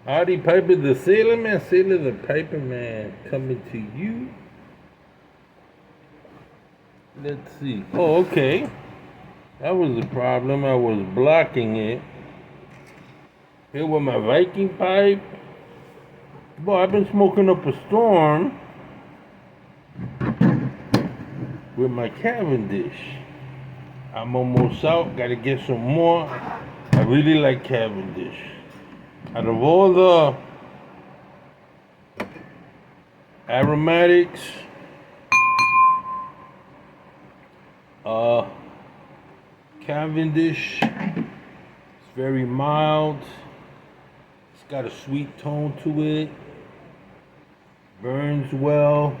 Artie Piper, the Sailor Man, Sailor the Piper Man, coming to you. Let's see. Oh, okay. That was the problem. I was blocking it. Here with my Viking pipe. Boy, I've been smoking up a storm with my Cavendish. I'm almost out. Gotta get some more. I really like Cavendish. Out of all the aromatics, Cavendish, it's very mild. It's got a sweet tone to it. Burns well.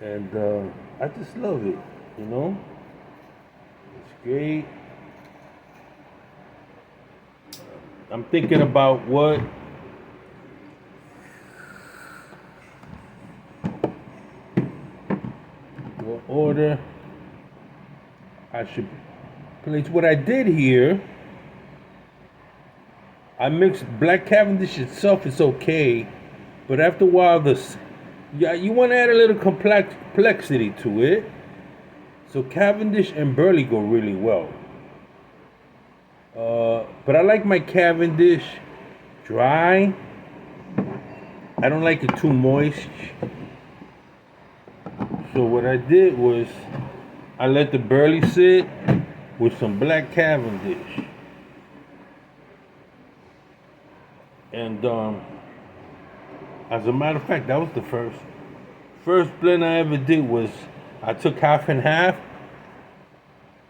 And I just love it, you know? It's great. I'm thinking about what order I should place. What I did here, I mixed black Cavendish itself. It's okay, but after a while, you want to add a little complexity to it. So Cavendish and Burley go really well. But I like my Cavendish dry. I don't like it too moist. So what I did was I let the Burley sit with some black Cavendish. And as a matter of fact, that was the first blend I ever did. Was I took half and half,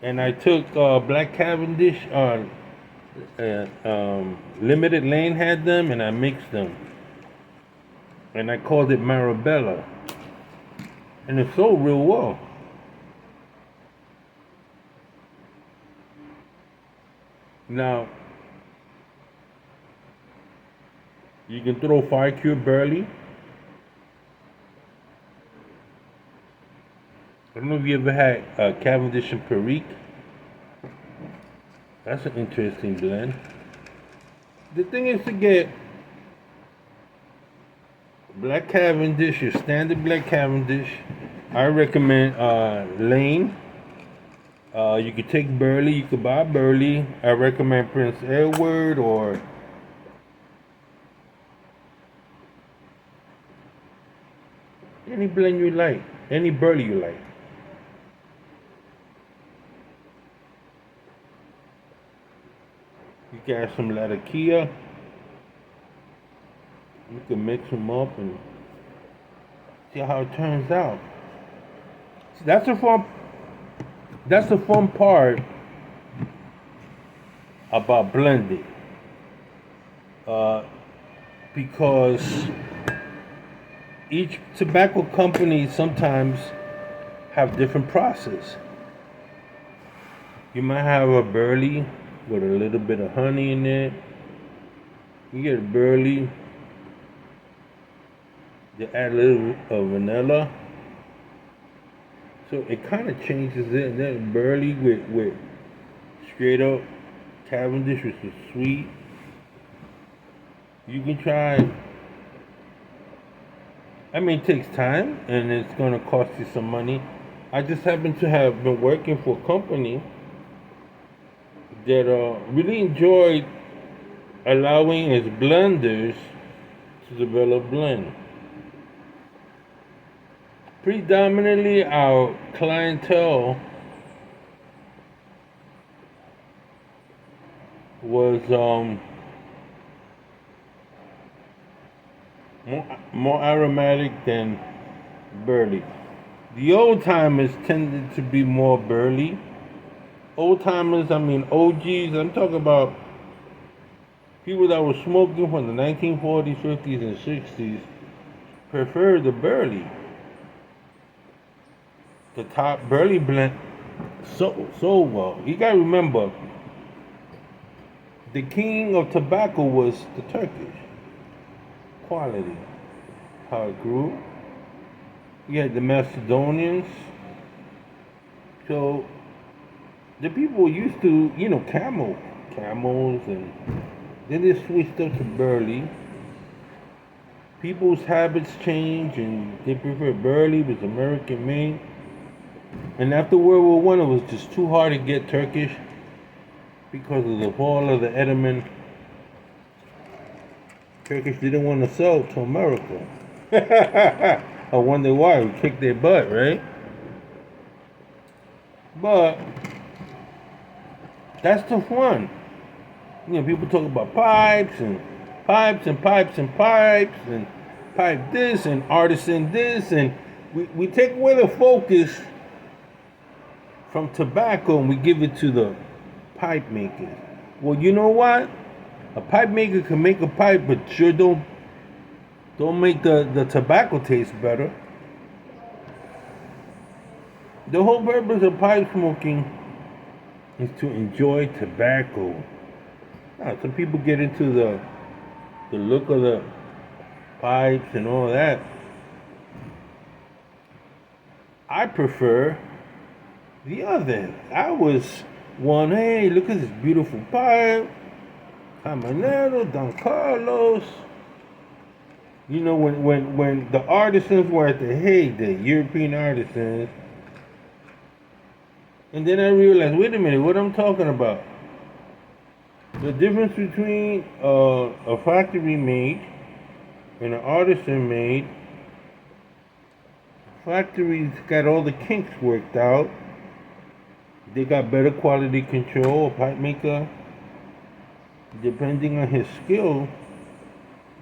and I took black Cavendish. Limited Lane had them, and I mixed them, and I called it Marabella, and it sold real well. Now, you can throw fire cured Burley. I don't know if you ever had Cavendish and Perique. That's an interesting blend. The thing is to get black Cavendish, your standard black Cavendish. I recommend Lane. You could take Burley, you could buy Burley. I recommend Prince Edward or any blend you like, any Burley you like. You can add some Latakia. You can mix them up and see how it turns out. See, that's the fun part about blending. Because each tobacco company sometimes have different process. You might have a Burley with a little bit of honey in it. You get a Burley, you add a little of vanilla. So it kind of changes it. And then Burley with straight up Cavendish, which is sweet. You can try. I mean, it takes time and it's going to cost you some money. I just happen to have been working for a company that really enjoyed allowing its blenders to develop blend. Predominantly, our clientele was more aromatic than Burley. The old timers tended to be more Burley. Old timers, I mean OGs, I'm talking about people that were smoking from the 1940s, 50s, and 60s, preferred the Burley. The top Burley blend so well. You gotta remember, the king of tobacco was the Turkish. Quality. How it grew. You had the Macedonians. So the people used to, camels and Then they switched up to Burley. People's habits change and they prefer Burley. It was American made. And after World War One, it was just too hard to get Turkish because of the fall of the Ottoman. Turkish didn't want to sell to America. I wonder why. We kicked their butt, right? But that's the fun. You know, people talk about pipes and pipes and pipes and pipes and pipe this and artisan this, and we take away the focus from tobacco and we give it to the pipe makers. Well, you know what? A pipe maker can make a pipe, but sure don't make the tobacco taste better. The whole purpose of pipe smoking is to enjoy tobacco. Now, some people get into the look of the pipes and all that. I prefer the other. I was one, hey, look at this beautiful pipe. Caminero, Don Carlos. You know, when the artisans were at the heyday, European artisans, and then I realized, wait a minute, what I'm talking about? The difference between a factory made and an artisan made. Factories got all the kinks worked out. They got better quality control. A pipe maker, depending on his skill,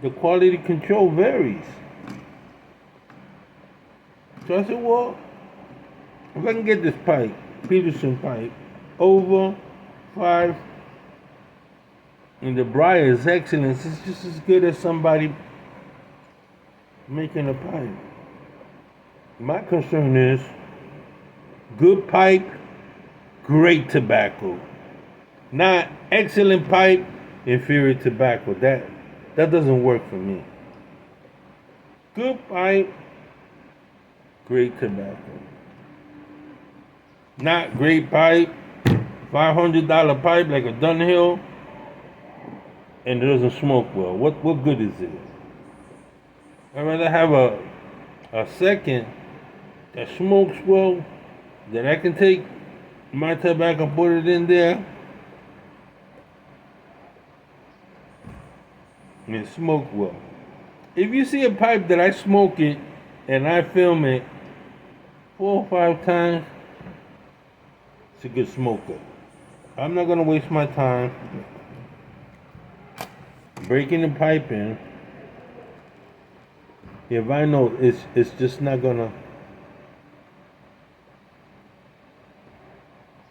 the quality control varies. So I said, well, if I can get this pipe, Peterson pipe, over 5, and the briar is excellent, it's just as good as somebody making a pipe. My concern is good pipe, great tobacco. Not excellent pipe, inferior tobacco. That doesn't work for me. Good pipe, great tobacco. Not great pipe, $500 pipe like a Dunhill, and it doesn't smoke well. What good is it? I'd rather have a second that smokes well, that I can take my tobacco and put it in there and smoke well. If you see a pipe that I smoke it and I film it 4 or 5 times, it's a good smoker. I'm not gonna waste my time breaking the pipe in if I know it's just not gonna,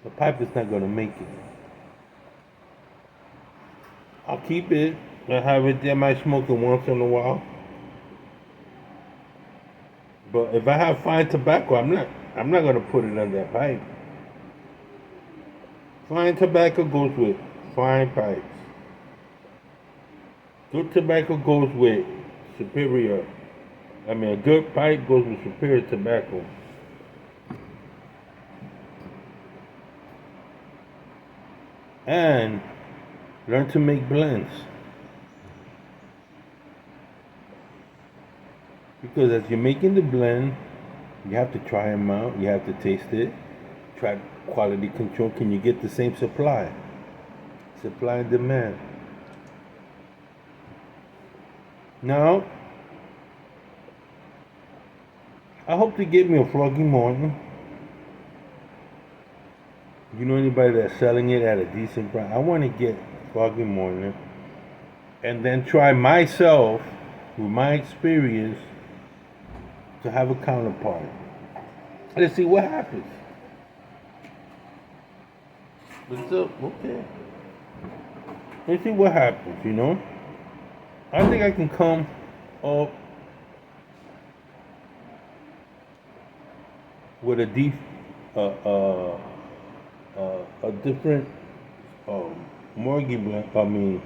the pipe is not gonna make it. I'll keep it. I have it there. I might smoke it once in a while. But if I have fine tobacco, I'm not gonna put it on that pipe. Fine tobacco goes with fine pipes. Good tobacco goes with superior. I mean, a good pipe goes with superior tobacco. And learn to make blends. Because as you're making the blend, you have to try them out, you have to taste it, try quality control. Can you get the same supply? Supply and demand. Now, I hope to get me a Froggy Morton. You know anybody that's selling it at a decent price? I want to get Froggy Morton and then try myself, with my experience, to have a counterpart. Let's see what happens. Okay. Let's see what happens, you know? I think I can come up with a different mortgage blend. I mean,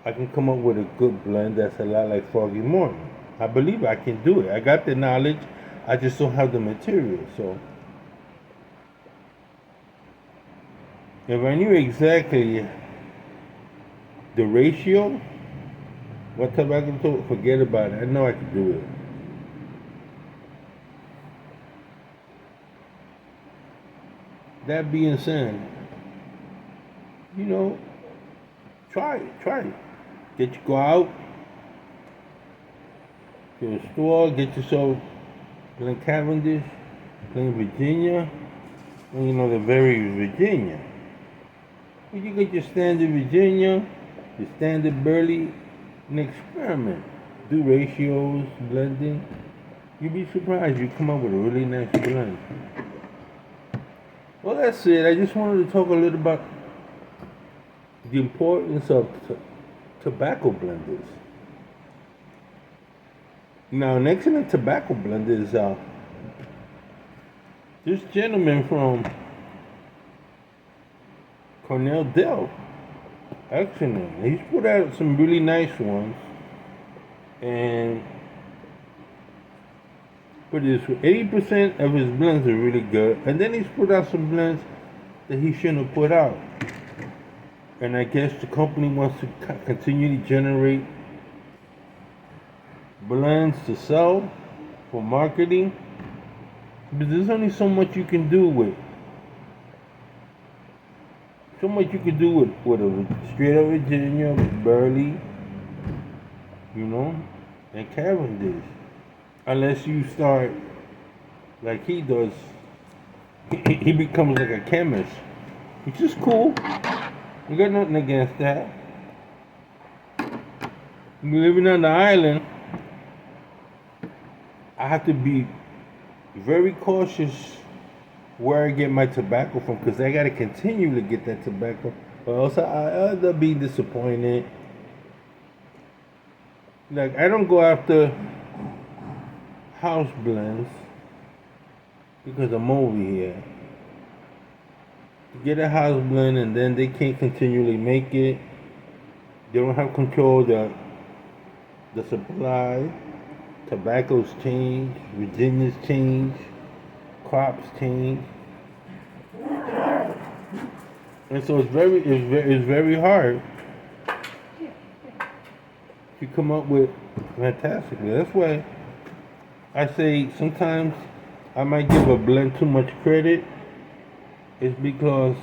I can come up with a good blend that's a lot like Froggy Morton. I believe I can do it. I got the knowledge. I just don't have the material. So If I knew exactly the ratio, what tobacco to forget about it. I know I could do it. That being said, you know, try it, try it. Go out to a store, get yourself Glen Cavendish, Glen Virginia. Well, you know, they're very Virginia. Well, you get your standard Virginia, your standard Burley, and experiment. Do ratios, blending. You'd be surprised. You come up with a really nice blend. Well, that's it. I just wanted to talk a little about the importance of tobacco blenders. Now, an excellent tobacco blender is this gentleman from Cornell Dell. Excellent. He's put out some really nice ones, and but his 80% of his blends are really good, and then he's put out some blends that he shouldn't have put out. And I guess the company wants to continue to generate blends to sell for marketing, but there's only so much you can do with a straight up Virginia, Burley, you know, and Cavendish. Unless you start like he does, he becomes like a chemist, which is cool. We got nothing against that. Living on the island, I have to be very cautious where I get my tobacco from because I gotta continually get that tobacco, or else I end up being disappointed. Like I don't go after house blends because I'm over here. Get a house blend and then they can't continually make it. They don't have control of the supply. Tobacco's change, Virginia's change, crops change, and so it's very hard to come up with fantastically. That's why I say sometimes I might give a blend too much credit. It's because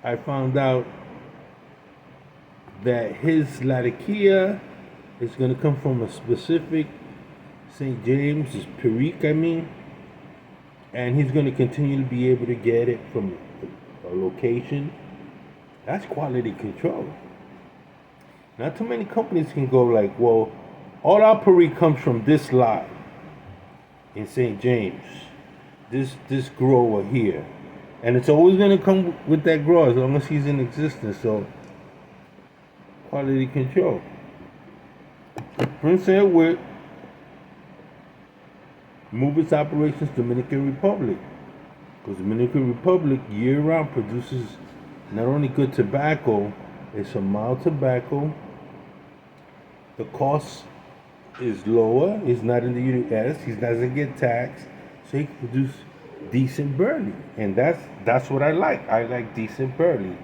I found out that his Latakia is going to come from a specific St. James, his Perique, and he's going to continue to be able to get it from a location. That's quality control. Not too many companies can go like, well, all our Perique comes from this lot in St. James, this grower here, and it's always going to come with that grower as long as he's in existence. So quality control. Prince Edward move its operations to Dominican Republic because Dominican Republic year-round produces not only good tobacco, it's a mild tobacco. The cost is lower. He's not in the U.S. He doesn't get taxed, so he can produce decent Burley, and that's what I like. I like decent Burley.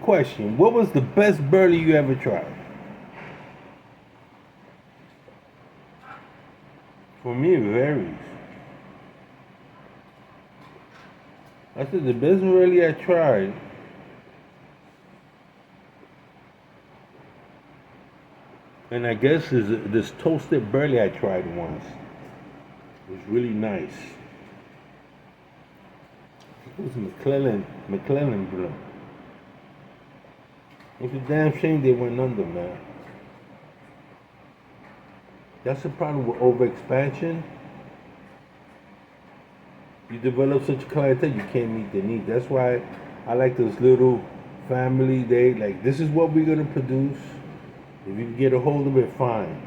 Question: what was the best Burley you ever tried? For me, it varies. I said the best Burley I tried. And I guess is this toasted Burley I tried once. It was really nice. It was McClellan Blue. It's a damn shame they went under, man. That's the problem with overexpansion. You develop such a clientele, you can't meet their needs. That's why I like those little family. They like, this is what we're gonna produce. If you can get a hold of it, fine.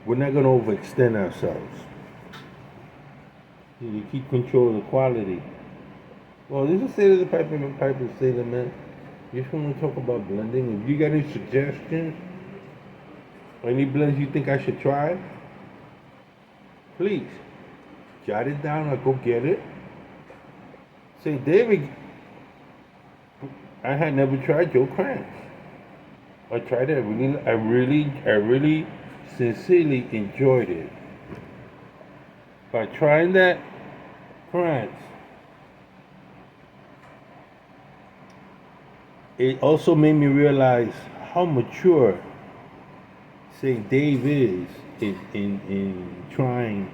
We're not gonna overextend ourselves. You keep control of the quality. Well, this is State of the Pipe and the Pipe and State of Man. You just want to talk about blending. If you got any suggestions or any blends you think I should try, please jot it down or go get it. St. David, I had never tried Joe Krantz. I tried it. I really sincerely enjoyed it. By trying that Krantz, it also made me realize how mature St. Dave is in trying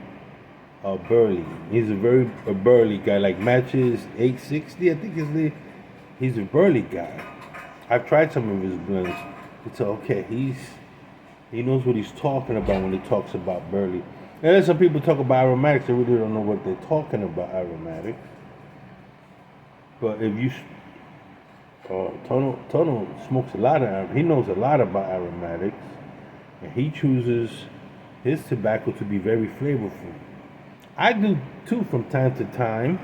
burley. He's a burley guy, like matches 860, I think is the. He's a burley guy. I've tried some of his blends. It's okay. He knows what he's talking about when he talks about burley. And then some people talk about aromatics. They really don't know what they're talking about aromatics. But if you Tono smokes a lot of. He knows a lot about aromatics, and he chooses his tobacco to be very flavorful. I do too from time to time,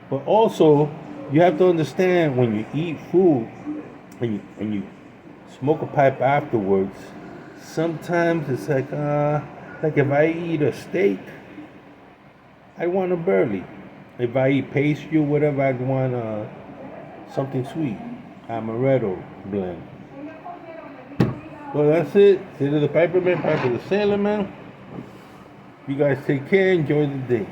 but also you have to understand when you eat food and you smoke a pipe afterwards. Sometimes it's like if I eat a steak, I want a burley. If I eat pastry or whatever, I'd want something sweet. Amaretto blend. Well, that's it. Say to the Piper Man, Piper the Sailor Man. You guys take care. Enjoy the day.